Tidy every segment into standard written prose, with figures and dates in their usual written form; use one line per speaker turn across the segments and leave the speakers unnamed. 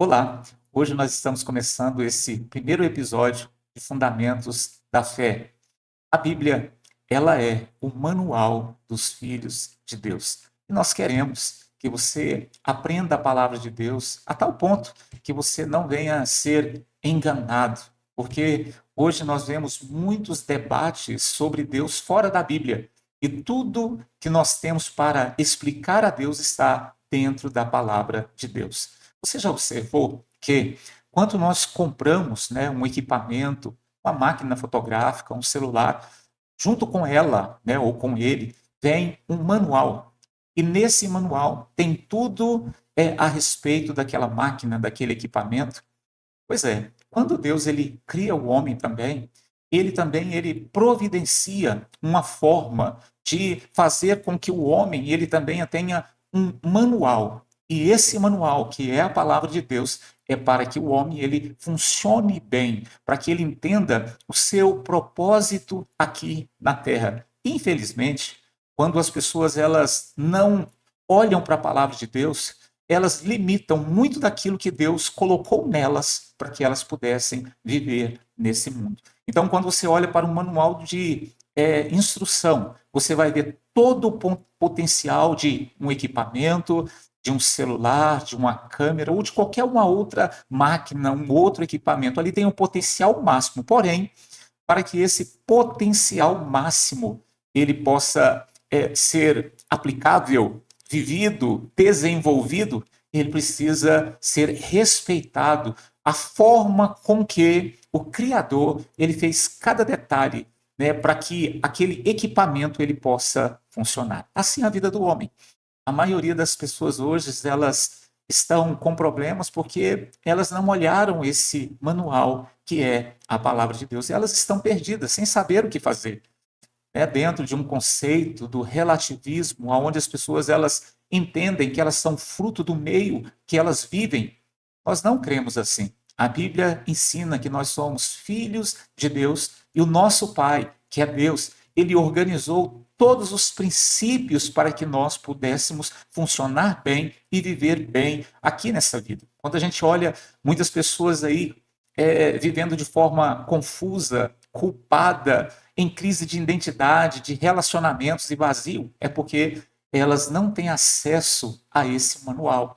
Olá, hoje nós estamos começando esse primeiro episódio de Fundamentos da Fé. A Bíblia, ela é o manual dos filhos de Deus. E nós queremos que você aprenda a palavra de Deus a tal ponto que você não venha a ser enganado, porque hoje nós vemos muitos debates sobre Deus fora da Bíblia. E tudo que nós temos para explicar a Deus está dentro da palavra de Deus. Você já observou que quando nós compramos, um equipamento, uma máquina fotográfica, um celular, junto com ela, ou com ele, vem um manual. E nesse manual tem tudo a respeito daquela máquina, daquele equipamento. Pois é, quando Deus ele cria o homem também, ele providencia uma forma de fazer com que o homem ele também tenha um manual. E esse manual, que é a palavra de Deus, é para que o homem ele funcione bem, para que ele entenda o seu propósito aqui na terra. Infelizmente, quando as pessoas elas não olham para a palavra de Deus, elas limitam muito daquilo que Deus colocou nelas para que elas pudessem viver nesse mundo. Então, quando você olha para um manual de instrução, você vai ver todo o potencial de um equipamento, de um celular, de uma câmera ou de qualquer uma outra máquina, um outro equipamento. Ali tem um potencial máximo. Porém, para que esse potencial máximo ele possa ser aplicável, vivido, desenvolvido, ele precisa ser respeitado. A forma com que o Criador ele fez cada detalhe, para que aquele equipamento ele possa funcionar. Assim é a vida do homem. A maioria das pessoas hoje elas estão com problemas porque elas não olharam esse manual que é a palavra de Deus. Elas estão perdidas, sem saber o que fazer, dentro de um conceito do relativismo, onde as pessoas elas entendem que elas são fruto do meio que elas vivem. Nós não cremos assim. A Bíblia ensina que nós somos filhos de Deus e o nosso Pai, que é Deus, ele organizou todos os princípios para que nós pudéssemos funcionar bem e viver bem aqui nessa vida. Quando a gente olha muitas pessoas aí vivendo de forma confusa, culpada, em crise de identidade, de relacionamentos e vazio, é porque elas não têm acesso a esse manual.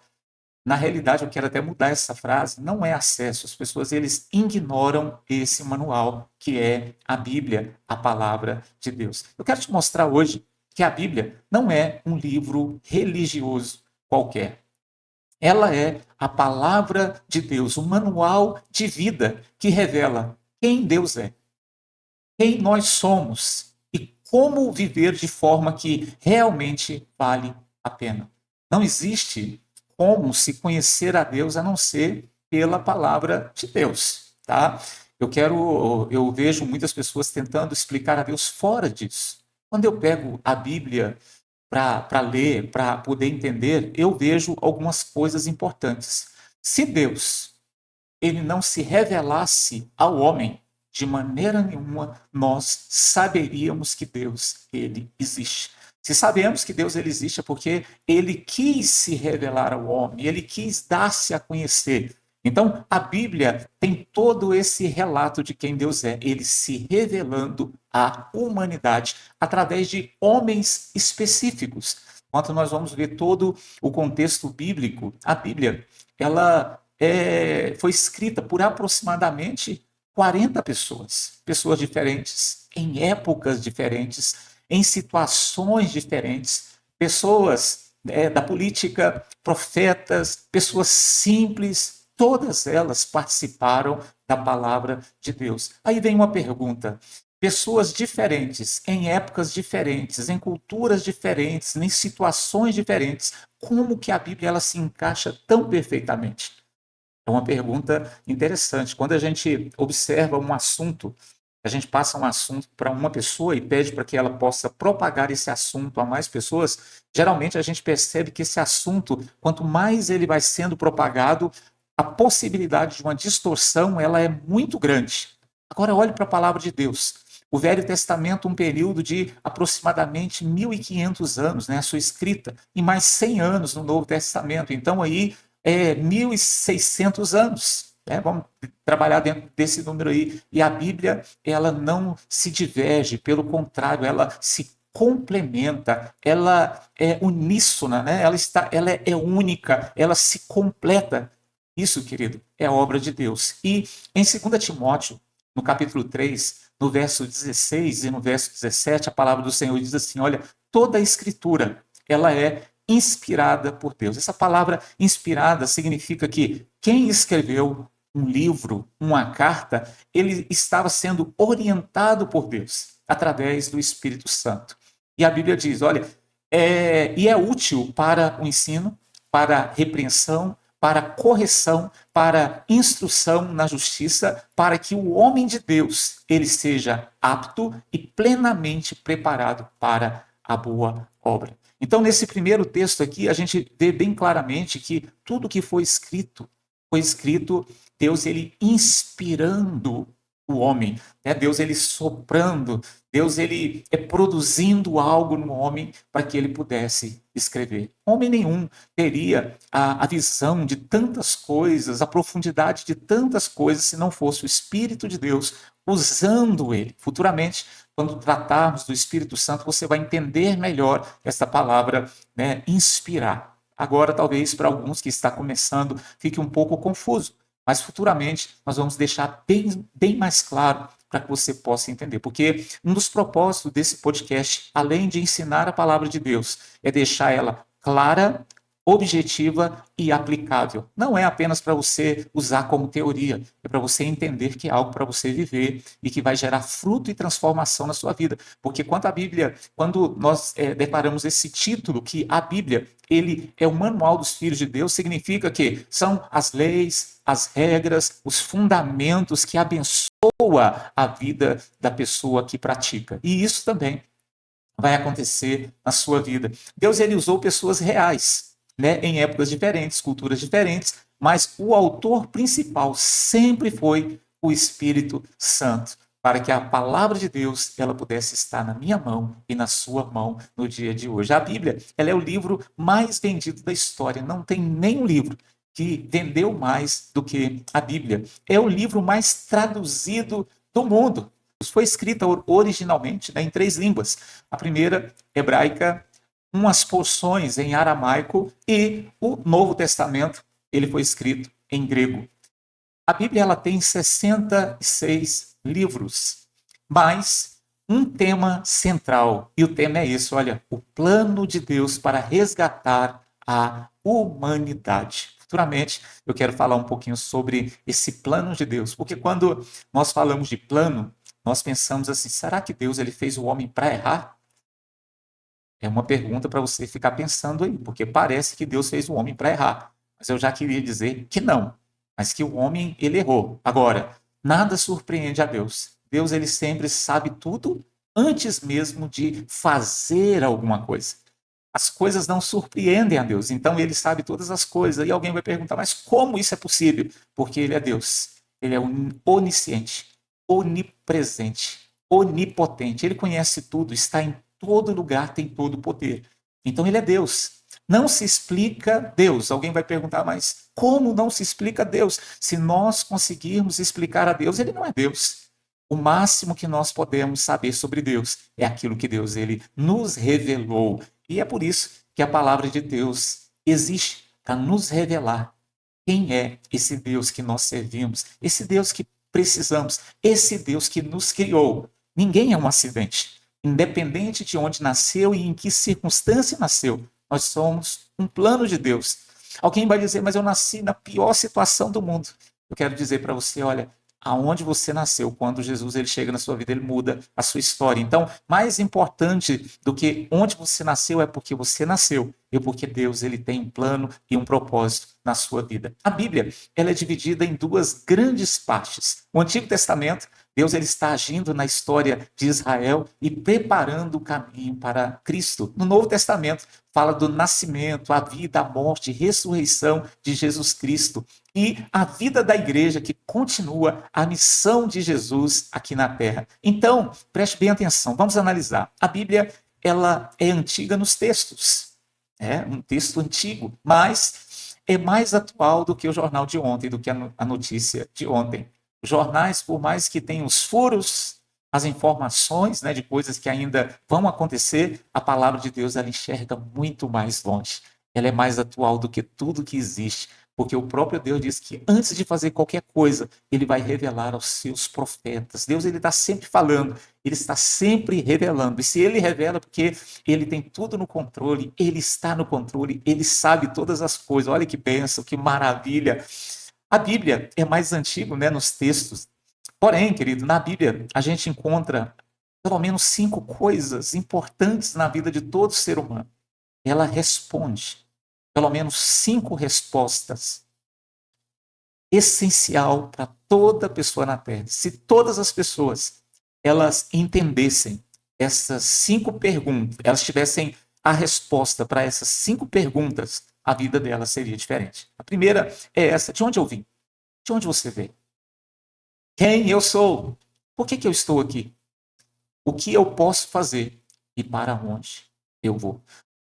Na realidade, eu quero até mudar essa frase, não é acesso, as pessoas eles ignoram esse manual, que é a Bíblia, a palavra de Deus. Eu quero te mostrar hoje que a Bíblia não é um livro religioso qualquer. Ela é a palavra de Deus, um manual de vida que revela quem Deus é, quem nós somos e como viver de forma que realmente vale a pena. Não existe como se conhecer a Deus a não ser pela palavra de Deus, tá? Eu vejo muitas pessoas tentando explicar a Deus fora disso. Quando eu pego a Bíblia para ler, para poder entender, eu vejo algumas coisas importantes. Se Deus ele não se revelasse ao homem, de maneira nenhuma nós saberíamos que Deus ele existe. Se sabemos que Deus ele existe é porque ele quis se revelar ao homem, ele quis dar-se a conhecer. Então, a Bíblia tem todo esse relato de quem Deus é, ele se revelando à humanidade através de homens específicos. Quando nós vamos ver todo o contexto bíblico, a Bíblia, ela foi escrita por aproximadamente 40 pessoas, pessoas diferentes, em épocas diferentes, em situações diferentes, pessoas da política, profetas, pessoas simples, todas elas participaram da palavra de Deus. Aí vem uma pergunta: pessoas diferentes, em épocas diferentes, em culturas diferentes, em situações diferentes, como que a Bíblia ela se encaixa tão perfeitamente? É uma pergunta interessante. Quando a gente observa um assunto, a gente passa um assunto para uma pessoa e pede para que ela possa propagar esse assunto a mais pessoas, geralmente a gente percebe que esse assunto, quanto mais ele vai sendo propagado, a possibilidade de uma distorção ela é muito grande. Agora olhe para a palavra de Deus. O Velho Testamento, um período de aproximadamente 1.500 anos, a sua escrita, e mais 100 anos no Novo Testamento. Então aí 1.600 anos. Vamos trabalhar dentro desse número aí. E a Bíblia, ela não se diverge, pelo contrário, ela se complementa, ela é uníssona, né? Ela é única, ela se completa. Isso, querido, é obra de Deus. E em 2 Timóteo, no capítulo 3, no verso 16 e no verso 17, a palavra do Senhor diz assim: olha, toda a escritura, ela é inspirada por Deus. Essa palavra inspirada significa que quem escreveu um livro, uma carta, ele estava sendo orientado por Deus através do Espírito Santo. E a Bíblia diz, olha, e é útil para o ensino, para a repreensão, para a correção, para a instrução na justiça, para que o homem de Deus ele seja apto e plenamente preparado para a boa obra. Então, nesse primeiro texto aqui, a gente vê bem claramente que tudo que foi escrito, Deus ele inspirando o homem, né? Deus ele soprando, Deus ele produzindo algo no homem para que ele pudesse escrever. Homem nenhum teria a visão de tantas coisas, a profundidade de tantas coisas, se não fosse o Espírito de Deus usando ele. Futuramente, quando tratarmos do Espírito Santo, você vai entender melhor essa palavra, né, inspirar. Agora, talvez para alguns que está começando, fique um pouco confuso, mas futuramente nós vamos deixar bem mais claro para que você possa entender. Porque um dos propósitos desse podcast, além de ensinar a palavra de Deus, é deixar ela clara, objetiva e aplicável. Não é apenas para você usar como teoria, é para você entender que é algo para você viver e que vai gerar fruto e transformação na sua vida. Porque quando nós declaramos esse título, que a Bíblia, ele é o manual dos filhos de Deus, significa que são as leis, as regras, os fundamentos que abençoam a vida da pessoa que pratica. E isso também vai acontecer na sua vida. Deus ele usou pessoas reais, né, em épocas diferentes, culturas diferentes, mas o autor principal sempre foi o Espírito Santo, para que a palavra de Deus ela pudesse estar na minha mão e na sua mão no dia de hoje. A Bíblia ela é o livro mais vendido da história. Não tem nenhum livro que vendeu mais do que a Bíblia. É o livro mais traduzido do mundo. Foi escrita originalmente, né, em 3 línguas. A primeira, hebraica, umas porções em aramaico e o Novo Testamento ele foi escrito em grego. A Bíblia ela tem 66 livros, mas um tema central, e o tema é esse, olha, o plano de Deus para resgatar a humanidade. Futuramente eu quero falar um pouquinho sobre esse plano de Deus, porque quando nós falamos de plano, nós pensamos assim, será que Deus ele fez o homem para errar? É uma pergunta para você ficar pensando aí, porque parece que Deus fez o homem para errar. Mas eu já queria dizer que não, mas que o homem ele errou. Agora, nada surpreende a Deus. Deus ele sempre sabe tudo antes mesmo de fazer alguma coisa. As coisas não surpreendem a Deus, então ele sabe todas as coisas. E alguém vai perguntar, mas como isso é possível? Porque ele é Deus. Ele é onisciente, onipresente, onipotente. Ele conhece tudo, está em todo lugar, tem todo o poder. Então ele é Deus. Não se explica Deus. Alguém vai perguntar, mas como não se explica Deus? Se nós conseguirmos explicar a Deus, ele não é Deus. O máximo que nós podemos saber sobre Deus é aquilo que Deus ele nos revelou. E é por isso que a palavra de Deus existe para nos revelar quem é esse Deus que nós servimos, esse Deus que precisamos, esse Deus que nos criou. Ninguém é um acidente. Independente de onde nasceu e em que circunstância nasceu, nós somos um plano de Deus. Alguém vai dizer, mas eu nasci na pior situação do mundo. Eu quero dizer para você, olha, aonde você nasceu, quando Jesus ele chega na sua vida, ele muda a sua história. Então, mais importante do que onde você nasceu é porque você nasceu e porque Deus ele tem um plano e um propósito na sua vida. A Bíblia ela é dividida em 2 grandes partes. O Antigo Testamento, Deus ele está agindo na história de Israel e preparando o caminho para Cristo. No Novo Testamento, fala do nascimento, a vida, a morte, ressurreição de Jesus Cristo e a vida da igreja que continua a missão de Jesus aqui na terra. Então, preste bem atenção, vamos analisar. A Bíblia ela é antiga nos textos, é um texto antigo, mas é mais atual do que o jornal de ontem, do que a notícia de ontem. Os jornais, por mais que tenham os furos, as informações, né, de coisas que ainda vão acontecer, a palavra de Deus ela enxerga muito mais longe. Ela é mais atual do que tudo que existe, porque o próprio Deus diz que antes de fazer qualquer coisa, ele vai revelar aos seus profetas. Deus ele está sempre falando, ele está sempre revelando. E se ele revela, porque ele tem tudo no controle, ele está no controle, ele sabe todas as coisas. Olha que bênção, que maravilha. A Bíblia é mais antiga, né, nos textos. Porém, querido, na Bíblia a gente encontra pelo menos 5 coisas importantes na vida de todo ser humano. Ela responde pelo menos 5 respostas essencial para toda pessoa na Terra. Se todas as pessoas elas entendessem essas 5 perguntas, elas tivessem a resposta para essas 5 perguntas, a vida delas seria diferente. A primeira é essa: de onde eu vim? De onde você veio? Quem eu sou? Por que eu estou aqui? O que eu posso fazer? E para onde eu vou?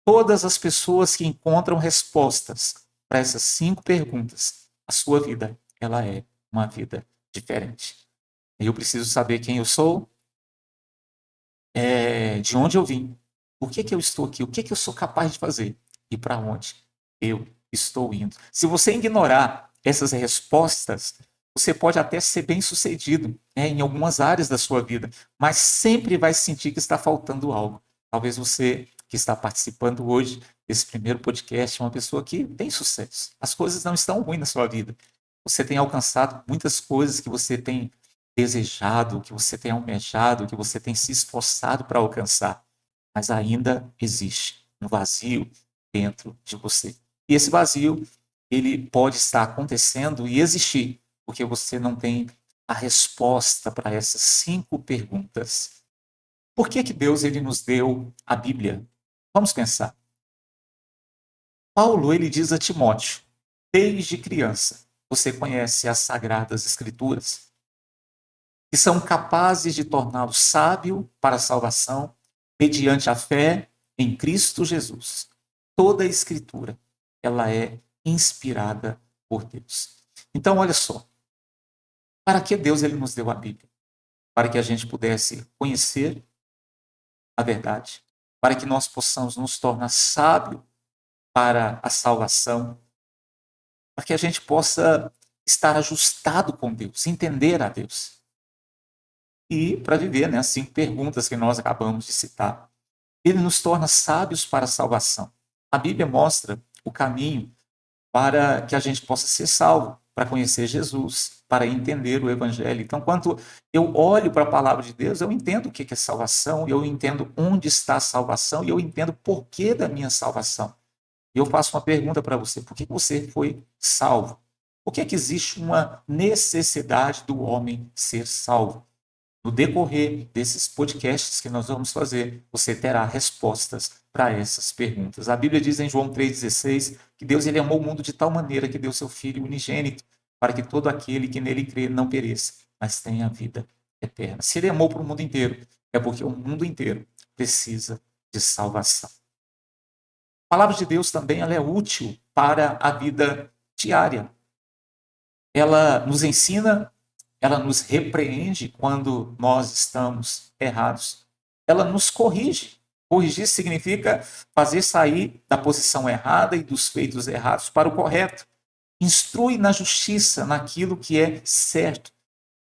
Todas as pessoas que encontram respostas para essas 5 perguntas, a sua vida, ela é uma vida diferente. Eu preciso saber quem eu sou, de onde eu vim, por que eu estou aqui, o que eu sou capaz de fazer e para onde eu estou indo. Se você ignorar essas respostas, você pode até ser bem-sucedido, né, em algumas áreas da sua vida, mas sempre vai sentir que está faltando algo. Talvez você que está participando hoje desse primeiro podcast é uma pessoa que tem sucesso. As coisas não estão ruins na sua vida. Você tem alcançado muitas coisas que você tem desejado, que você tem almejado, que você tem se esforçado para alcançar, mas ainda existe um vazio dentro de você. E esse vazio, ele pode estar acontecendo e existir, porque você não tem a resposta para essas 5 perguntas. Por que Deus ele nos deu a Bíblia? Vamos pensar. Paulo ele diz a Timóteo: desde criança você conhece as sagradas escrituras, que são capazes de torná-lo sábio para a salvação mediante a fé em Cristo Jesus. Toda a escritura, ela é inspirada por Deus. Então, olha só, para que Deus ele nos deu a Bíblia? Para que a gente pudesse conhecer a verdade, para que nós possamos nos tornar sábios para a salvação, para que a gente possa estar ajustado com Deus, entender a Deus. E para viver, né, as 5 perguntas que nós acabamos de citar. Ele nos torna sábios para a salvação. A Bíblia mostra o caminho para que a gente possa ser salvo, para conhecer Jesus, para entender o Evangelho. Então, quando eu olho para a palavra de Deus, eu entendo o que é salvação, eu entendo onde está a salvação e eu entendo o porquê da minha salvação. E eu faço uma pergunta para você: por que você foi salvo? Por que existe uma necessidade do homem ser salvo? No decorrer desses podcasts que nós vamos fazer, você terá respostas para essas perguntas. A Bíblia diz em João 3,16 que Deus ele amou o mundo de tal maneira que deu seu Filho unigênito para que todo aquele que nele crê não pereça, mas tenha vida eterna. Se ele amou para o mundo inteiro, é porque o mundo inteiro precisa de salvação. A palavra de Deus também ela é útil para a vida diária. Ela nos ensina, ela nos repreende quando nós estamos errados. Ela nos corrige. Corrigir significa fazer sair da posição errada e dos feitos errados para o correto. Instrui na justiça, naquilo que é certo.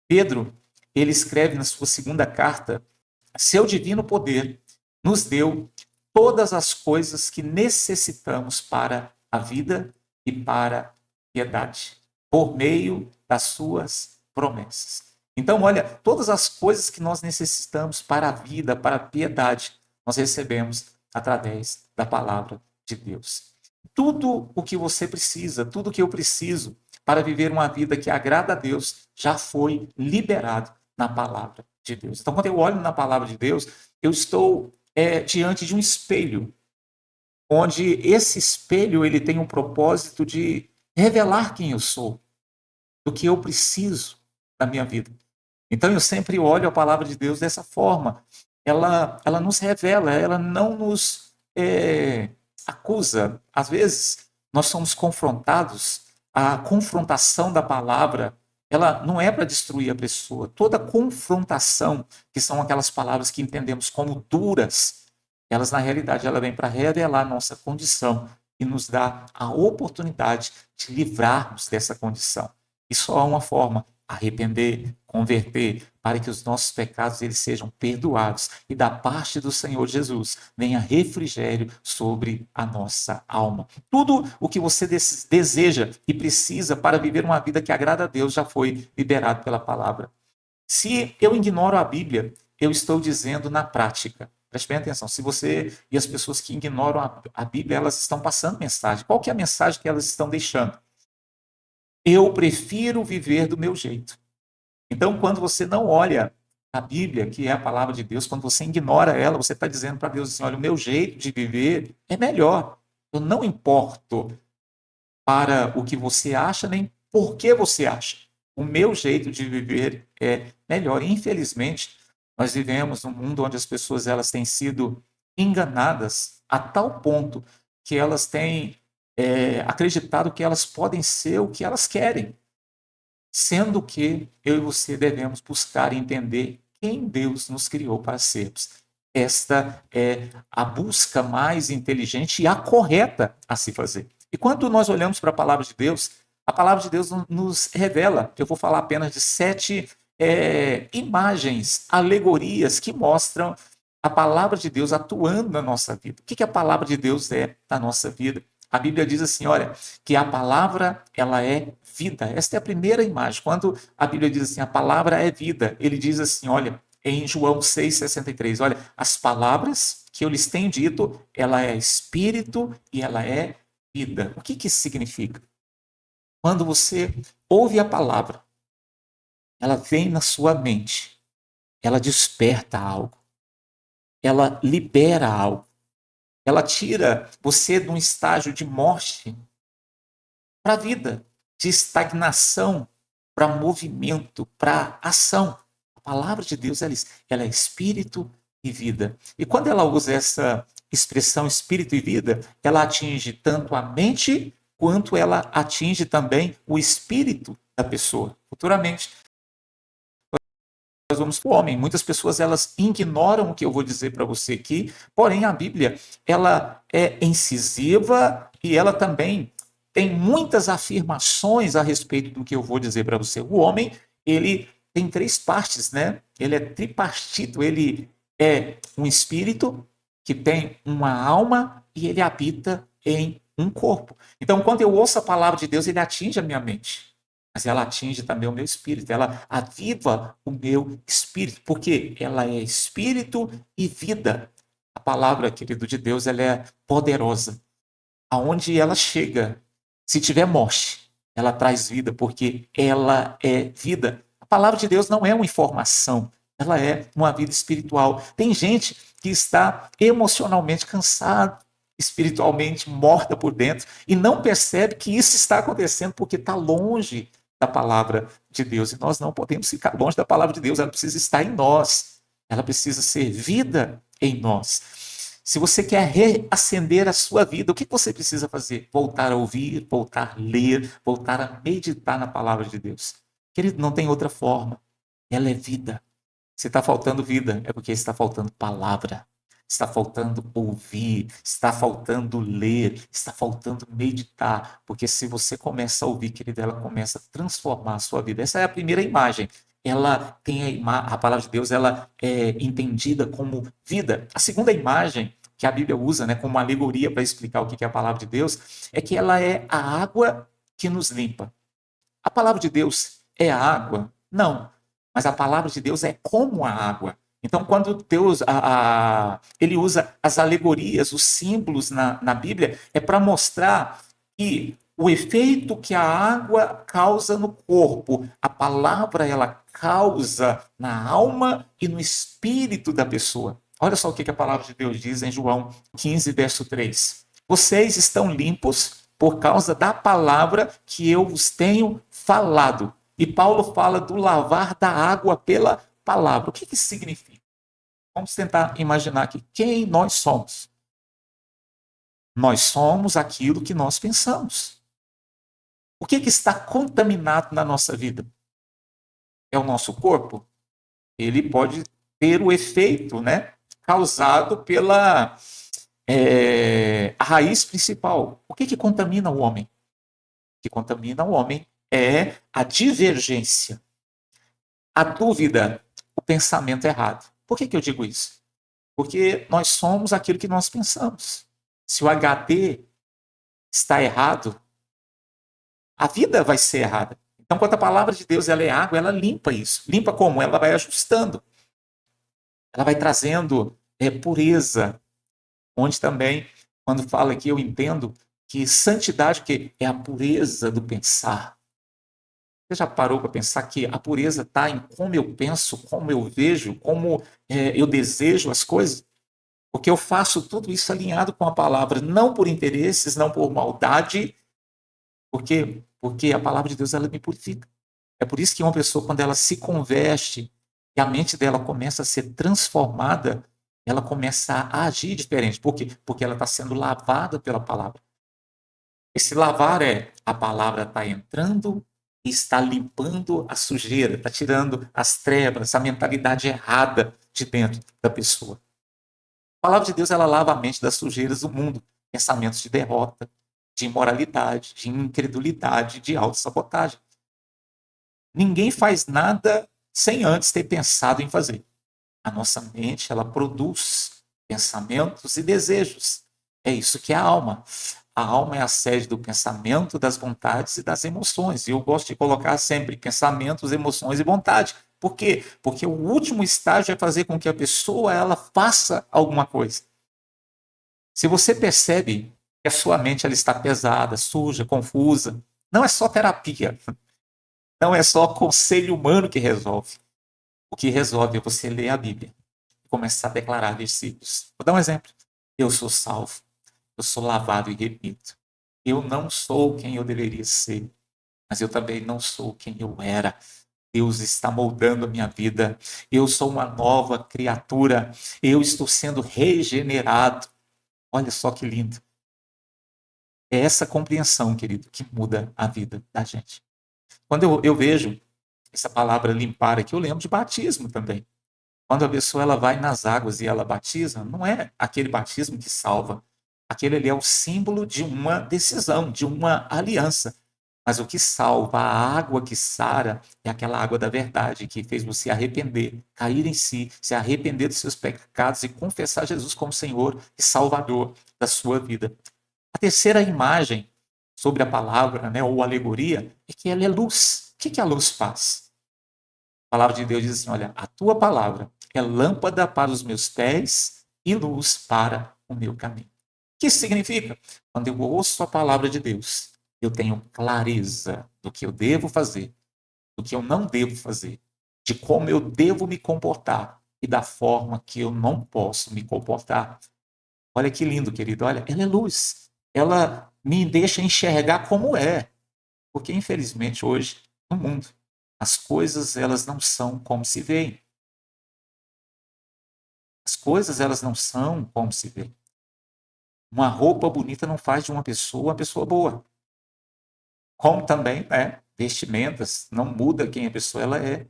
Pedro, ele escreve na sua segunda carta: seu divino poder nos deu todas as coisas que necessitamos para a vida e para a piedade, por meio das suas promessas. Então, olha, todas as coisas que nós necessitamos para a vida, para a piedade, nós recebemos através da palavra de Deus. Tudo o que você precisa, tudo o que eu preciso para viver uma vida que agrada a Deus, já foi liberado na palavra de Deus. Então, quando eu olho na palavra de Deus, eu estou diante de um espelho, onde esse espelho ele tem um propósito de revelar quem eu sou, do que eu preciso na minha vida. Então eu sempre olho a palavra de Deus dessa forma. Ela nos revela, ela não nos acusa. Às vezes nós somos confrontados, a confrontação da palavra, ela não é para destruir a pessoa. Toda confrontação, que são aquelas palavras que entendemos como duras, elas na realidade ela vem para revelar a nossa condição e nos dá a oportunidade de livrarmos dessa condição. E só há uma forma: arrepender, converter, para que os nossos pecados eles sejam perdoados e da parte do Senhor Jesus venha refrigério sobre a nossa alma. Tudo o que você deseja e precisa para viver uma vida que agrada a Deus já foi liberado pela palavra. Se eu ignoro a Bíblia, eu estou dizendo na prática. Preste bem atenção. Se você e as pessoas que ignoram a Bíblia, elas estão passando mensagem. Qual que é a mensagem que elas estão deixando? Eu prefiro viver do meu jeito. Então, quando você não olha a Bíblia, que é a palavra de Deus, quando você ignora ela, você está dizendo para Deus assim: olha, o meu jeito de viver é melhor. Eu não importo para o que você acha, nem por que você acha. O meu jeito de viver é melhor. E, infelizmente, nós vivemos num mundo onde as pessoas elas têm sido enganadas a tal ponto que elas têm acreditado que elas podem ser o que elas querem, sendo que eu e você devemos buscar entender quem Deus nos criou para sermos. Esta é a busca mais inteligente e a correta a se fazer. E quando nós olhamos para a palavra de Deus nos revela, eu vou falar apenas de 7 imagens, alegorias que mostram a palavra de Deus atuando na nossa vida. O que a palavra de Deus é na nossa vida? A Bíblia diz assim, olha, que a palavra, ela é vida. Esta é a primeira imagem. Quando a Bíblia diz assim, a palavra é vida, ele diz assim, olha, em João 6,63, olha, as palavras que eu lhes tenho dito, ela é espírito e ela é vida. O que isso significa? Quando você ouve a palavra, ela vem na sua mente, ela desperta algo, ela libera algo, ela tira você de um estágio de morte para a vida, de estagnação para movimento, para ação. A palavra de Deus ela é espírito e vida. E quando ela usa essa expressão espírito e vida, ela atinge tanto a mente quanto ela atinge também o espírito da pessoa. Futuramente, nós vamos para o homem. Muitas pessoas elas ignoram o que eu vou dizer para você aqui, porém a Bíblia ela é incisiva e ela também tem muitas afirmações a respeito do que eu vou dizer para você. O homem, ele tem 3 partes, né? Ele é tripartito, ele é um espírito que tem uma alma e ele habita em um corpo. Então, quando eu ouço a palavra de Deus, ele atinge a minha mente, mas ela atinge também o meu espírito, ela aviva o meu espírito, porque ela é espírito e vida. A palavra, querido de Deus, ela é poderosa. Aonde ela chega, se tiver morte, ela traz vida, porque ela é vida. A palavra de Deus não é uma informação, ela é uma vida espiritual. Tem gente que está emocionalmente cansada, espiritualmente morta por dentro, e não percebe que isso está acontecendo porque está longe da palavra de Deus. E nós não podemos ficar longe da palavra de Deus, ela precisa estar em nós, ela precisa ser vida em nós. Se você quer reacender a sua vida, o que você precisa fazer? Voltar a ouvir, voltar a ler, voltar a meditar na palavra de Deus. Querido, não tem outra forma. Ela é vida. Se está faltando vida, é porque está faltando palavra. Está faltando ouvir, está faltando ler, está faltando meditar. Porque se você começa a ouvir, querido, ela começa a transformar a sua vida. Essa é a primeira imagem. Ela tem a palavra de Deus, ela é entendida como vida. A segunda imagem que a Bíblia usa, né, como uma alegoria para explicar o que é a palavra de Deus, é que ela é a água que nos limpa. A palavra de Deus é a água? Não. Mas a palavra de Deus é como a água. Então, quando Deus ele usa as alegorias, os símbolos na Bíblia, é para mostrar que o efeito que a água causa no corpo, a palavra ela causa na alma e no espírito da pessoa. Olha só o que a palavra de Deus diz em João 15, verso 3. Vocês estão limpos por causa da palavra que eu vos tenho falado. E Paulo fala do lavar da água pela palavra. O que isso significa? Vamos tentar imaginar aqui quem nós somos. Nós somos aquilo que nós pensamos. O que está contaminado na nossa vida? É o nosso corpo? Ele pode ter o efeito, né, causado pela a raiz principal. O que contamina o homem? O que contamina o homem é a divergência, a dúvida, o pensamento errado. Por que eu digo isso? Porque nós somos aquilo que nós pensamos. Se o HD está errado, a vida vai ser errada. Então, quando a palavra de Deus ela é água, ela limpa isso. Limpa como? Ela vai ajustando. Ela vai trazendo pureza. Onde também, quando fala aqui, eu entendo que santidade que é a pureza do pensar. Você já parou para pensar que a pureza está em como eu penso, como eu vejo, como eu desejo as coisas? Porque eu faço tudo isso alinhado com a palavra, não por interesses, não por maldade, porque a palavra de Deus ela me purifica. É por isso que uma pessoa, quando ela se converte e a mente dela começa a ser transformada, ela começa a agir diferente. Por quê? Porque ela está sendo lavada pela palavra. Esse lavar é a palavra está entrando e está limpando a sujeira, está tirando as trevas, a mentalidade errada de dentro da pessoa. A palavra de Deus ela lava a mente das sujeiras do mundo, pensamentos de derrota, de imoralidade, de incredulidade, de autossabotagem. Ninguém faz nada sem antes ter pensado em fazer. A nossa mente, ela produz pensamentos e desejos. É isso que é a alma. A alma é a sede do pensamento, das vontades e das emoções. E eu gosto de colocar sempre pensamentos, emoções e vontade. Por quê? Porque o último estágio é fazer com que a pessoa ela faça alguma coisa. Se você percebe que a sua mente ela está pesada, suja, confusa, não é só terapia, não é só conselho humano que resolve. O que resolve é você ler a Bíblia e começar a declarar versículos. Vou dar um exemplo. Eu sou salvo, eu sou lavado e remito. Eu não sou quem eu deveria ser, mas eu também não sou quem eu era. Deus está moldando a minha vida. Eu sou uma nova criatura. Eu estou sendo regenerado. Olha só que lindo. É essa compreensão, querido, que muda a vida da gente. Quando eu vejo essa palavra limpar aqui, eu lembro de batismo também. Quando a pessoa ela vai nas águas e ela batiza, não é aquele batismo que salva. Aquele ali é o símbolo de uma decisão, de uma aliança. Mas o que salva, a água que sara, é aquela água da verdade que fez você arrepender, cair em si, se arrepender dos seus pecados e confessar Jesus como Senhor e Salvador da sua vida. A terceira imagem sobre a palavra, né, ou alegoria, é que ela é luz. O que a luz faz? A palavra de Deus diz assim: olha, a tua palavra é lâmpada para os meus pés e luz para o meu caminho. O que isso significa? Quando eu ouço a palavra de Deus, eu tenho clareza do que eu devo fazer, do que eu não devo fazer, de como eu devo me comportar e da forma que eu não posso me comportar. Olha que lindo, querido. Olha, ela é luz. Ela me deixa enxergar como é. Porque, infelizmente, hoje, no mundo, as coisas elas não são como se veem. As coisas elas não são como se vê. Uma roupa bonita não faz de uma pessoa boa. Como também, né, vestimentas não muda quem a pessoa ela é.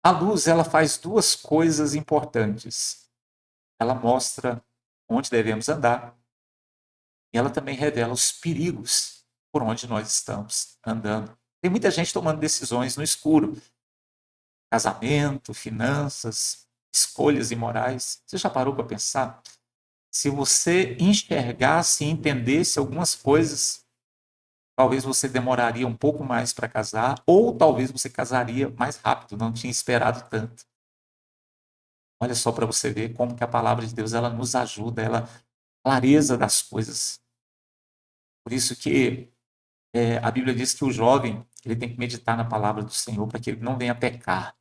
A luz ela faz duas coisas importantes. Ela mostra onde devemos andar e ela também revela os perigos por onde nós estamos andando. Tem muita gente tomando decisões no escuro. Casamento, finanças, escolhas imorais. Você já parou para pensar? Se você enxergasse e entendesse algumas coisas, talvez você demoraria um pouco mais para casar, ou talvez você casaria mais rápido, não tinha esperado tanto. Olha só para você ver como que a palavra de Deus ela nos ajuda, ela clareza das coisas. Por isso que a Bíblia diz que o jovem ele tem que meditar na palavra do Senhor para que ele não venha pecar.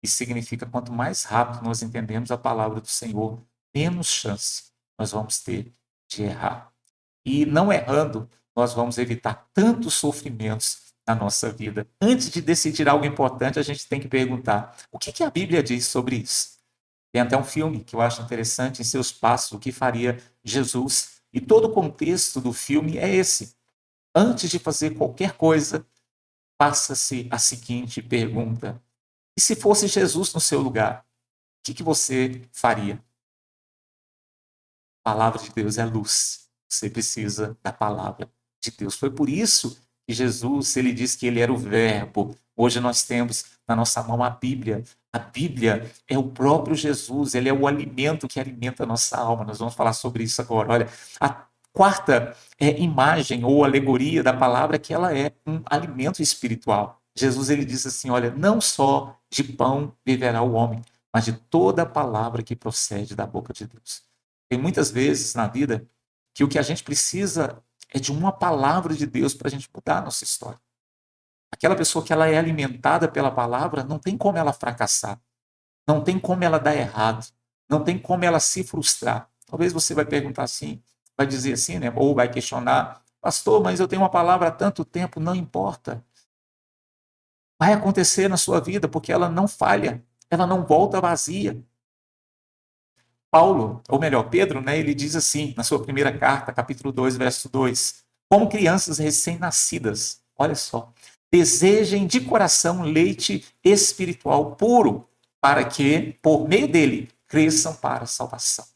Isso significa quanto mais rápido nós entendemos a palavra do Senhor, menos chance nós vamos ter de errar. E não errando, nós vamos evitar tantos sofrimentos na nossa vida. Antes de decidir algo importante, a gente tem que perguntar: o que a Bíblia diz sobre isso? Tem até um filme que eu acho interessante, Em Seus Passos, o que faria Jesus. E todo o contexto do filme é esse. Antes de fazer qualquer coisa, faça-se a seguinte pergunta: e se fosse Jesus no seu lugar, o que você faria? A palavra de Deus é luz. Você precisa da palavra de Deus. Foi por isso que Jesus, ele disse que ele era o verbo. Hoje nós temos na nossa mão a Bíblia. A Bíblia é o próprio Jesus, ele é o alimento que alimenta a nossa alma. Nós vamos falar sobre isso agora. Olha, a quarta imagem ou alegoria da palavra é que ela é um alimento espiritual. Jesus ele diz assim, olha, não só de pão viverá o homem, mas de toda a palavra que procede da boca de Deus. Tem muitas vezes na vida que o que a gente precisa é de uma palavra de Deus para a gente mudar a nossa história. Aquela pessoa que ela é alimentada pela palavra, não tem como ela fracassar, não tem como ela dar errado, não tem como ela se frustrar. Talvez você vai perguntar assim, vai dizer assim, né? Ou vai questionar, pastor, mas eu tenho uma palavra há tanto tempo, não importa. Vai acontecer na sua vida, porque ela não falha, ela não volta vazia. Paulo, ou melhor, Pedro, né, ele diz assim, na sua primeira carta, capítulo 2, verso 2, como crianças recém-nascidas, olha só, desejem de coração leite espiritual puro, para que, por meio dele, cresçam para a salvação.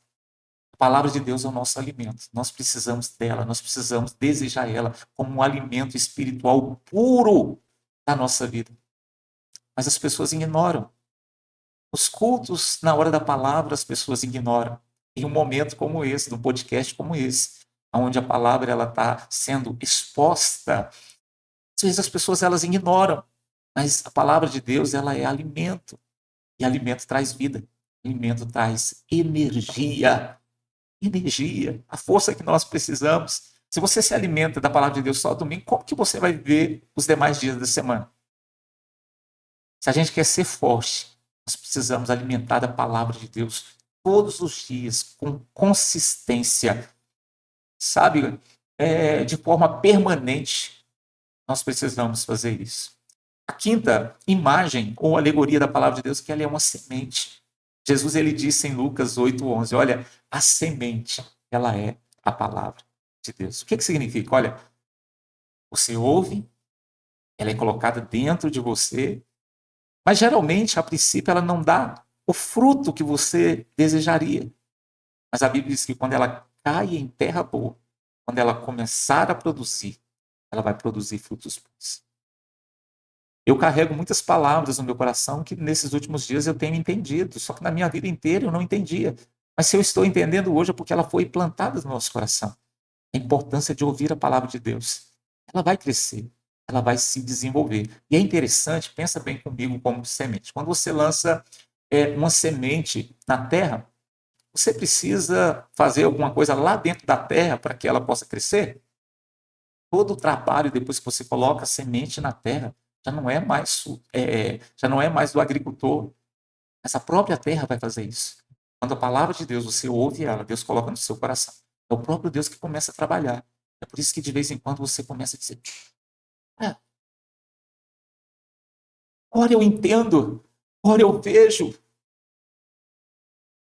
A palavra de Deus é o nosso alimento. Nós precisamos dela, nós precisamos desejar ela como um alimento espiritual puro da nossa vida. Mas as pessoas ignoram. Os cultos, na hora da palavra, as pessoas ignoram. Em um momento como esse, num podcast como esse, onde a palavra ela está sendo exposta, às vezes as pessoas elas ignoram, mas a palavra de Deus ela é alimento, e alimento traz vida, alimento traz energia, energia, a força que nós precisamos. Se você se alimenta da palavra de Deus só domingo, como que você vai viver os demais dias da semana? Se a gente quer ser forte, nós precisamos alimentar da palavra de Deus todos os dias, com consistência, sabe? De forma permanente, nós precisamos fazer isso. A quinta imagem ou alegoria da palavra de Deus é que ela é uma semente. Jesus ele disse em Lucas 8:11, olha, a semente, ela é a palavra de Deus. O que significa? Olha, você ouve, ela é colocada dentro de você, mas geralmente, a princípio, ela não dá o fruto que você desejaria. Mas a Bíblia diz que quando ela cai em terra boa, quando ela começar a produzir, ela vai produzir frutos bons. Eu carrego muitas palavras no meu coração que nesses últimos dias eu tenho entendido, só que na minha vida inteira eu não entendia. Mas se eu estou entendendo hoje é porque ela foi plantada no nosso coração. A importância de ouvir a palavra de Deus. Ela vai crescer, ela vai se desenvolver. E é interessante, pensa bem comigo como semente. Quando você lança uma semente na terra, você precisa fazer alguma coisa lá dentro da terra para que ela possa crescer? Todo o trabalho, depois que você coloca a semente na terra, já não é mais do agricultor, mas a própria terra vai fazer isso. Quando a palavra de Deus, você ouve ela, Deus coloca no seu coração. É o próprio Deus que começa a trabalhar. É por isso que de vez em quando você começa a dizer: ah, ora eu entendo, ora eu vejo.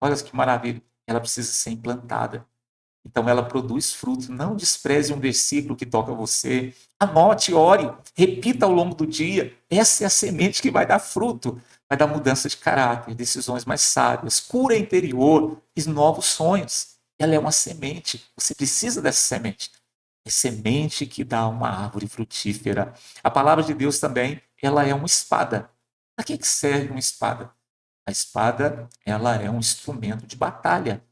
Olha que maravilha. Ela precisa ser implantada. Então ela produz fruto. Não despreze um versículo que toca você. Anote, ore, repita ao longo do dia. Essa é a semente que vai dar fruto. Vai dar mudança de caráter, decisões mais sábias, cura interior e novos sonhos. Ela é uma semente. Você precisa dessa semente. É semente que dá uma árvore frutífera. A palavra de Deus também, ela é uma espada. Para que serve uma espada? A espada, ela é um instrumento de batalha,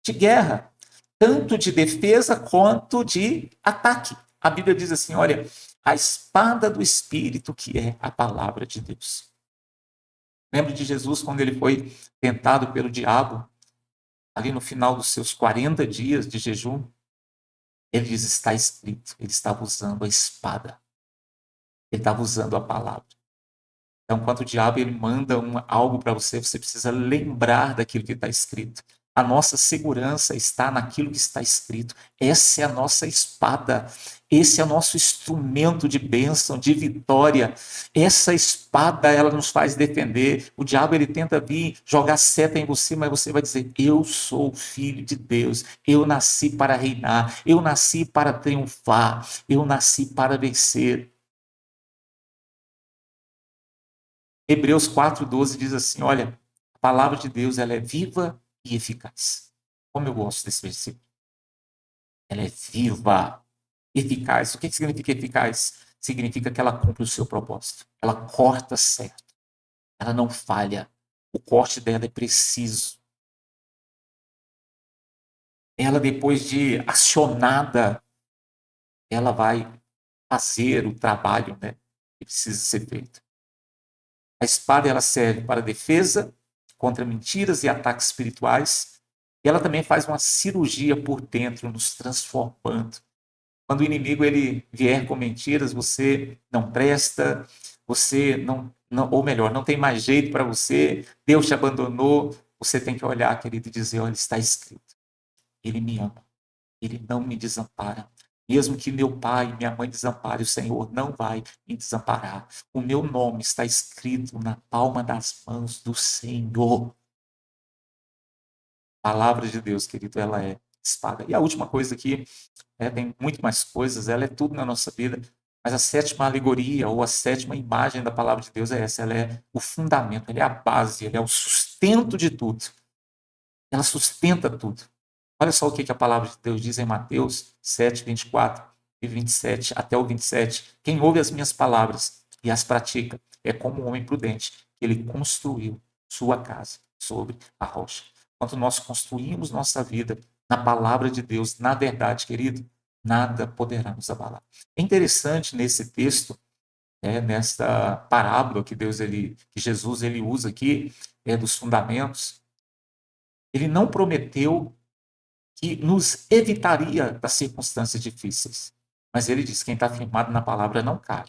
de guerra, tanto de defesa quanto de ataque. A Bíblia diz assim, olha, a espada do Espírito, que é a palavra de Deus. Lembra de Jesus quando ele foi tentado pelo diabo, ali no final dos seus 40 dias de jejum? Ele diz, está escrito. Ele estava usando a espada. Ele estava usando a palavra. Então, quando o diabo ele manda algo para você, você precisa lembrar daquilo que está escrito. A nossa segurança está naquilo que está escrito. Essa é a nossa espada. Esse é o nosso instrumento de bênção, de vitória. Essa espada, ela nos faz defender. O diabo, ele tenta vir jogar seta em você, mas você vai dizer: eu sou filho de Deus. Eu nasci para reinar. Eu nasci para triunfar. Eu nasci para vencer. Hebreus 4:12 diz assim: olha, a palavra de Deus, ela é viva e eficaz. Como eu gosto desse versículo. Ela é viva, eficaz. O que significa eficaz? Significa que ela cumpre o seu propósito. Ela corta certo. Ela não falha. O corte dela é preciso. Ela, depois de acionada, ela vai fazer o trabalho, né, que precisa ser feito. A espada, ela serve para defesa contra mentiras e ataques espirituais. E ela também faz uma cirurgia por dentro, nos transformando. Quando o inimigo ele vier com mentiras, você não presta, você não, ou melhor, não tem mais jeito para você, Deus te abandonou, você tem que olhar, querido, e dizer: olha, está escrito, ele me ama, ele não me desampara. Mesmo que meu pai e minha mãe desamparem, o Senhor não vai me desamparar. O meu nome está escrito na palma das mãos do Senhor. A palavra de Deus, querido, ela é espada. E a última coisa aqui, tem muito mais coisas, ela é tudo na nossa vida, mas a sétima alegoria ou a sétima imagem da palavra de Deus é essa, ela é o fundamento, ela é a base, ela é o sustento de tudo. Ela sustenta tudo. Olha só o que a palavra de Deus diz em Mateus 7, 24 e 27 até o 27. Quem ouve as minhas palavras e as pratica é como um homem prudente, que ele construiu sua casa sobre a rocha. Quando nós construímos nossa vida na palavra de Deus, na verdade, querido, nada poderá nos abalar. É interessante nesse texto, nesta parábola que que Jesus ele usa aqui, dos fundamentos, ele não prometeu que nos evitaria das circunstâncias difíceis. Mas ele diz: quem está firmado na palavra não cai.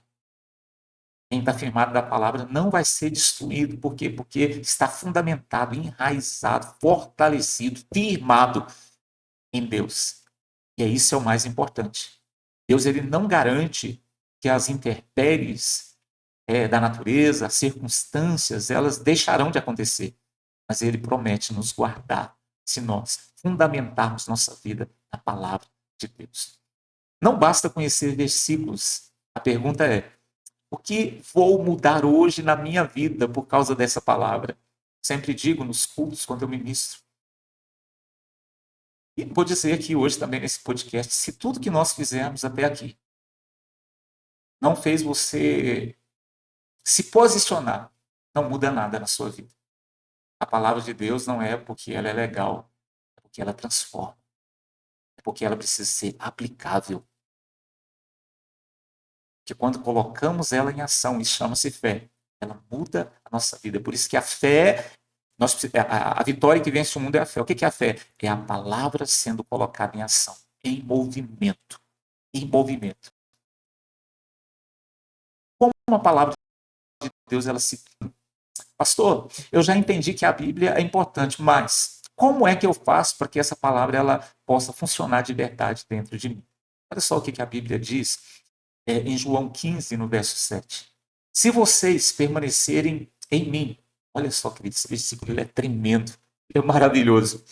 Quem está firmado na palavra não vai ser destruído. Por quê? Porque está fundamentado, enraizado, fortalecido, firmado em Deus. E isso é o mais importante. Deus ele não garante que as intempéries da natureza, as circunstâncias, elas deixarão de acontecer. Mas ele promete nos guardar se nós fundamentarmos nossa vida na palavra de Deus. Não basta conhecer versículos. A pergunta é: o que vou mudar hoje na minha vida por causa dessa palavra? Sempre digo nos cultos, quando eu ministro. E vou dizer aqui hoje também nesse podcast: se tudo que nós fizermos até aqui não fez você se posicionar, não muda nada na sua vida. A palavra de Deus não é porque ela é legal, é porque ela transforma. É porque ela precisa ser aplicável. Que quando colocamos ela em ação, isso chama-se fé, ela muda a nossa vida. Por isso que a fé, a vitória que vence o mundo é a fé. O que é a fé? É a palavra sendo colocada em ação, em movimento. Em movimento. Como uma palavra de Deus, ela se... Pastor, eu já entendi que a Bíblia é importante, mas como é que eu faço para que essa palavra ela possa funcionar de verdade dentro de mim? Olha só o que a Bíblia diz em João 15, no verso 7. Se vocês permanecerem em mim, olha só, querido, esse versículo ele é tremendo, ele é maravilhoso.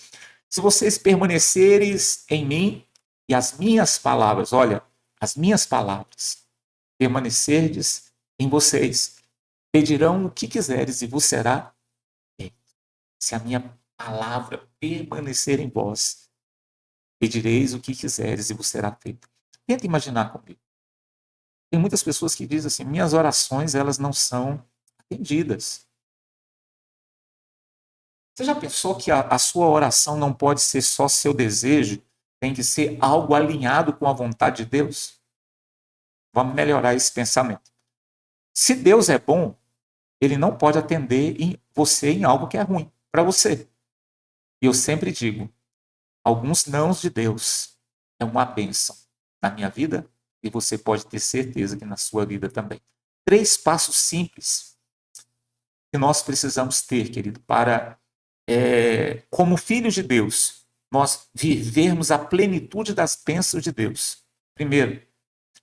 Se vocês permanecerem em mim e as minhas palavras, olha, as minhas palavras, permanecerdes em vocês, pedirão o que quiseres e vos será feito. Se a minha palavra permanecer em vós, pedireis o que quiseres e vos será feito. Tenta imaginar comigo. Tem muitas pessoas que dizem assim: minhas orações elas não são atendidas. Você já pensou que a sua oração não pode ser só seu desejo? Tem que ser algo alinhado com a vontade de Deus? Vamos melhorar esse pensamento. Se Deus é bom, ele não pode atender você em algo que é ruim para você. E eu sempre digo, alguns nãos de Deus é uma bênção na minha vida e você pode ter certeza que na sua vida também. 3 passos simples que nós precisamos ter, querido, para como filhos de Deus, nós vivermos a plenitude das bênçãos de Deus, primeiro,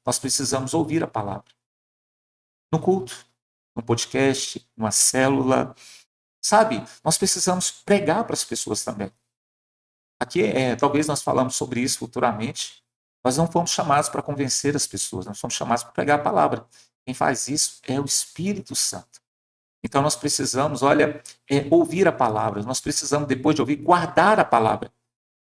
nós precisamos ouvir a palavra. No culto, no podcast, numa célula, sabe? Nós precisamos pregar para as pessoas também. Aqui, talvez nós falamos sobre isso futuramente. Nós não fomos chamados para convencer as pessoas, nós fomos chamados para pregar a palavra. Quem faz isso é o Espírito Santo. Então nós precisamos, ouvir a palavra. Nós precisamos, depois de ouvir, guardar a palavra.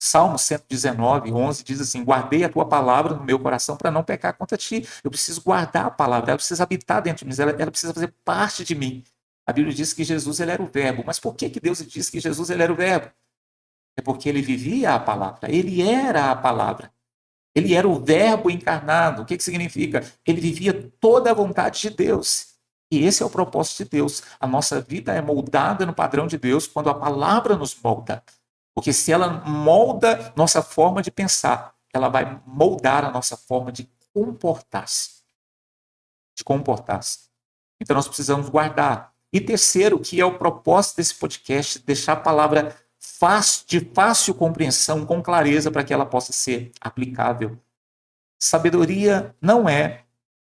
Salmo 119, 11 diz assim: guardei a tua palavra no meu coração para não pecar contra ti. Eu preciso guardar a palavra, ela precisa habitar dentro de mim, ela precisa fazer parte de mim. A Bíblia diz que Jesus ele era o verbo. Mas por que Deus disse que Jesus ele era o verbo? É porque ele vivia a palavra, ele era a palavra. Ele era o verbo encarnado. O que significa? Ele vivia toda a vontade de Deus. E esse é o propósito de Deus. A nossa vida é moldada no padrão de Deus quando a palavra nos molda. Porque se ela molda nossa forma de pensar, ela vai moldar a nossa forma de comportar-se. Então nós precisamos guardar. E terceiro, que é o propósito desse podcast, deixar a palavra de fácil compreensão, com clareza, para que ela possa ser aplicável. Sabedoria não é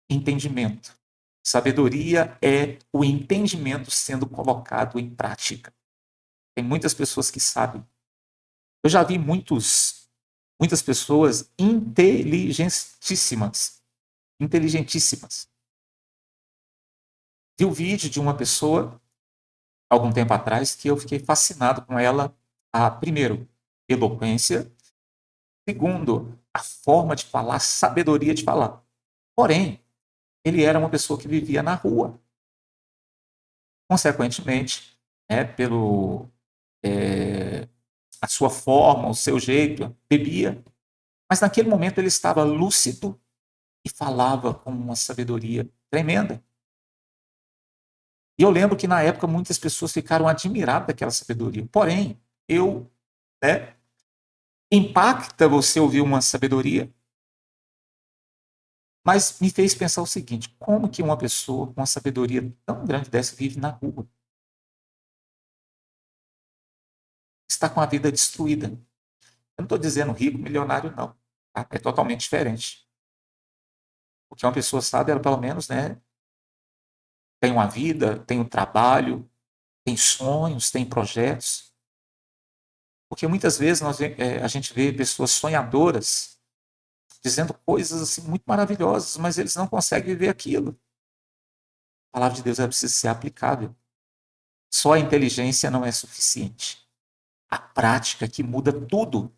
entendimento. Sabedoria é o entendimento sendo colocado em prática. Tem muitas pessoas que sabem. Eu já vi muitas pessoas inteligentíssimas. Vi o vídeo de uma pessoa, algum tempo atrás, que eu fiquei fascinado com ela. Primeiro, eloquência. Segundo, a forma de falar, a sabedoria de falar. Porém, ele era uma pessoa que vivia na rua. Consequentemente, a sua forma, o seu jeito, bebia. Mas naquele momento ele estava lúcido e falava com uma sabedoria tremenda. E eu lembro que na época muitas pessoas ficaram admiradas daquela sabedoria. Porém, impacta você ouvir uma sabedoria, mas me fez pensar o seguinte: como que uma pessoa com uma sabedoria tão grande dessa vive na rua? Está com a vida destruída. Eu não estou dizendo rico, milionário, não. Tá? É totalmente diferente. Porque uma pessoa sábia, ela pelo menos tem uma vida, tem um trabalho, tem sonhos, tem projetos. Porque muitas vezes a gente vê pessoas sonhadoras dizendo coisas assim muito maravilhosas, mas eles não conseguem viver aquilo. A palavra de Deus precisa ser aplicável. Só a inteligência não é suficiente. A prática que muda tudo.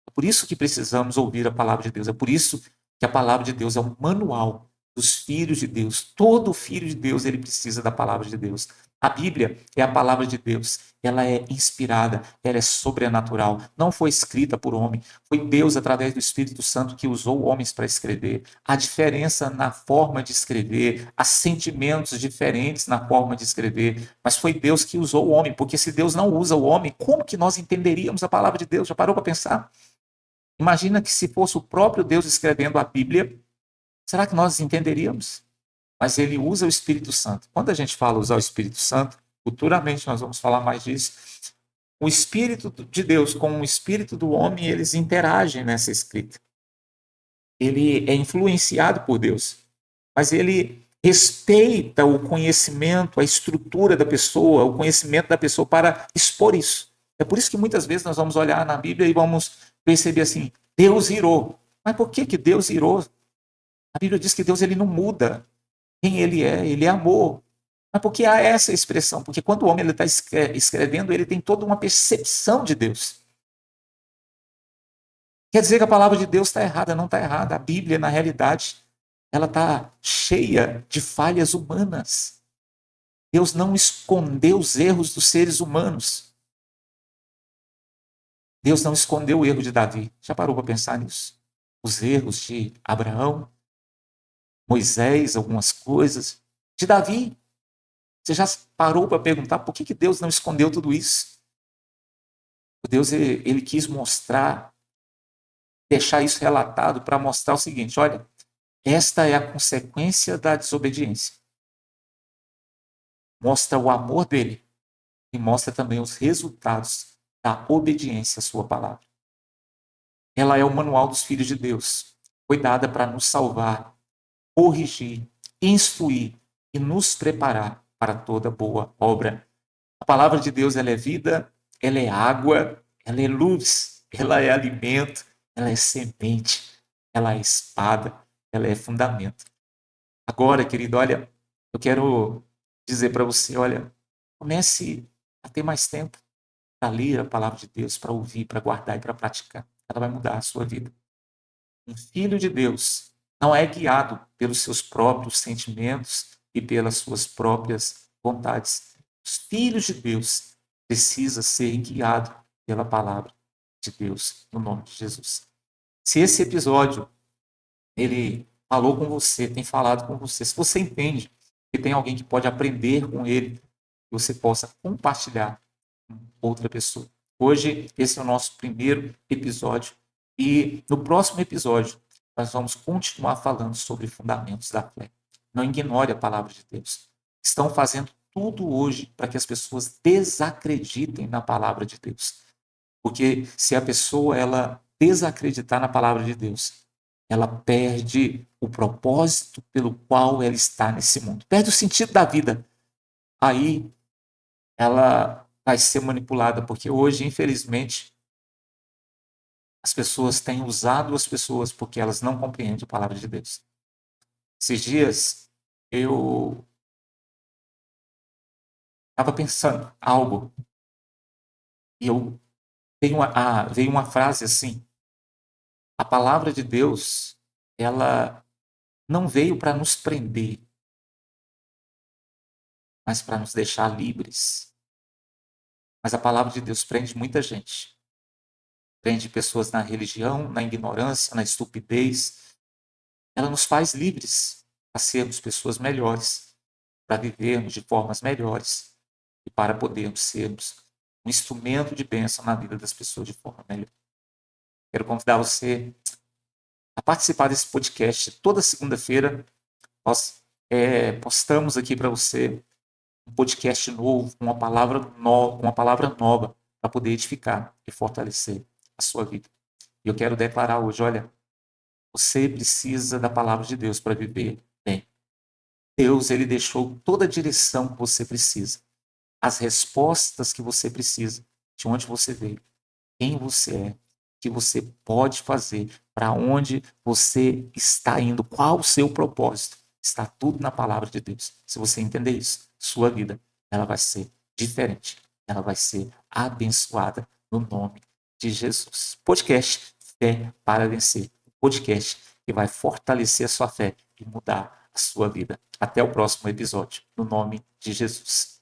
É por isso que precisamos ouvir a palavra de Deus. É por isso que a palavra de Deus é o manual dos filhos de Deus. Todo filho de Deus ele precisa da palavra de Deus. A Bíblia é a palavra de Deus. Ela é inspirada, ela é sobrenatural. Não foi escrita por homem. Foi Deus, através do Espírito Santo, que usou homens para escrever. Há diferença na forma de escrever, há sentimentos diferentes na forma de escrever, mas foi Deus que usou o homem, porque se Deus não usa o homem, como que nós entenderíamos a palavra de Deus? Já parou para pensar? Imagina que se fosse o próprio Deus escrevendo a Bíblia, será que nós entenderíamos? Mas ele usa o Espírito Santo. Quando a gente fala usar o Espírito Santo, futuramente nós vamos falar mais disso, o Espírito de Deus com o Espírito do homem, eles interagem nessa escrita. Ele é influenciado por Deus, mas ele respeita o conhecimento, a estrutura da pessoa, o conhecimento da pessoa para expor isso. É por isso que muitas vezes nós vamos olhar na Bíblia e vamos perceber assim, Deus irou. Mas por que Deus irou? A Bíblia diz que Deus ele não muda quem ele é amor. Mas por que há essa expressão? Porque quando o homem está escrevendo, ele tem toda uma percepção de Deus. Quer dizer que a palavra de Deus está errada? Não está errada. A Bíblia, na realidade, ela está cheia de falhas humanas. Deus não escondeu os erros dos seres humanos. Deus não escondeu o erro de Davi. Já parou para pensar nisso? Os erros de Abraão, Moisés, algumas coisas. De Davi. Você já parou para perguntar por que Deus não escondeu tudo isso? Deus ele quis mostrar, deixar isso relatado para mostrar o seguinte: olha, esta é a consequência da desobediência. Mostra o amor dele e mostra também os resultados da obediência à sua palavra. Ela é o manual dos filhos de Deus. Foi dada para nos salvar, corrigir, instruir e nos preparar para toda boa obra. A palavra de Deus, ela é vida, ela é água, ela é luz, ela é alimento, ela é semente, ela é espada, ela é fundamento. Agora, querido, olha, eu quero dizer para você, olha, comece a ter mais tempo para ler a palavra de Deus, para ouvir, para guardar e para praticar. Ela vai mudar a sua vida. Um filho de Deus não é guiado pelos seus próprios sentimentos e pelas suas próprias vontades. Os filhos de Deus precisam ser guiados pela palavra de Deus, no nome de Jesus. Se esse episódio ele falou com você, tem falado com você, se você entende que tem alguém que pode aprender com ele, que você possa compartilhar com outra pessoa. Hoje, esse é o nosso primeiro episódio e no próximo episódio nós vamos continuar falando sobre fundamentos da fé. Não ignore a palavra de Deus. Estão fazendo tudo hoje para que as pessoas desacreditem na palavra de Deus. Porque se a pessoa ela desacreditar na palavra de Deus, ela perde o propósito pelo qual ela está nesse mundo. Perde o sentido da vida. Aí ela vai ser manipulada, porque hoje, infelizmente, as pessoas têm usado as pessoas porque elas não compreendem a palavra de Deus. Esses dias eu estava pensando algo e veio uma frase assim: a palavra de Deus, ela não veio para nos prender, mas para nos deixar livres. Mas a palavra de Deus prende muita gente. Prende pessoas na religião, na ignorância, na estupidez. Ela nos faz livres para sermos pessoas melhores, para vivermos de formas melhores e para podermos sermos um instrumento de bênção na vida das pessoas de forma melhor. Quero convidar você a participar desse podcast. Toda segunda-feira nós postamos aqui para você um podcast novo, uma palavra nova para poder edificar e fortalecer a sua vida. E eu quero declarar hoje, olha, você precisa da palavra de Deus para viver bem. Deus, ele deixou toda a direção que você precisa, as respostas que você precisa, de onde você veio, quem você é, o que você pode fazer, para onde você está indo, qual o seu propósito. Está tudo na palavra de Deus. Se você entender isso, sua vida ela vai ser diferente. Ela vai ser abençoada no nome de Jesus. Podcast Fé para Vencer. Podcast que vai fortalecer a sua fé e mudar a sua vida. Até o próximo episódio, no nome de Jesus.